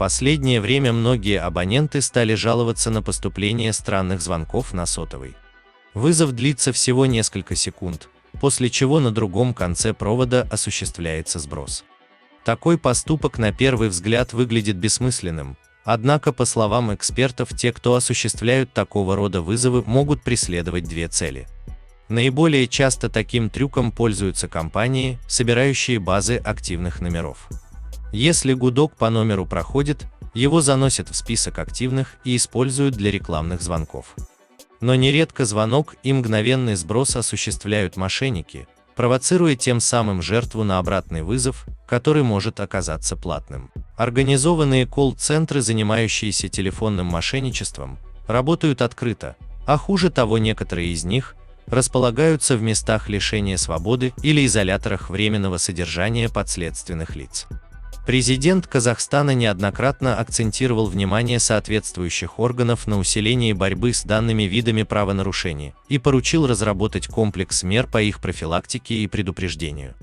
последнее время многие абоненты стали жаловаться на поступление странных звонков на сотовый. Вызов длится всего несколько секунд, после чего на другом конце провода осуществляется сброс. Такой поступок на первый взгляд выглядит бессмысленным, однако, по словам экспертов, те, кто осуществляют такого рода вызовы, могут преследовать две цели. Наиболее часто таким трюком пользуются компании, собирающие базы активных номеров. Если гудок по номеру проходит, его заносят в список активных и используют для рекламных звонков. Но нередко звонок и мгновенный сброс осуществляют мошенники, провоцируя тем самым жертву на обратный вызов, который может оказаться платным. Организованные колл-центры, занимающиеся телефонным мошенничеством, работают открыто, а хуже того, некоторые из них располагаются в местах лишения свободы или изоляторах временного содержания подследственных лиц. Президент Казахстана неоднократно акцентировал внимание соответствующих органов на усилении борьбы с данными видами правонарушений и поручил разработать комплекс мер по их профилактике и предупреждению.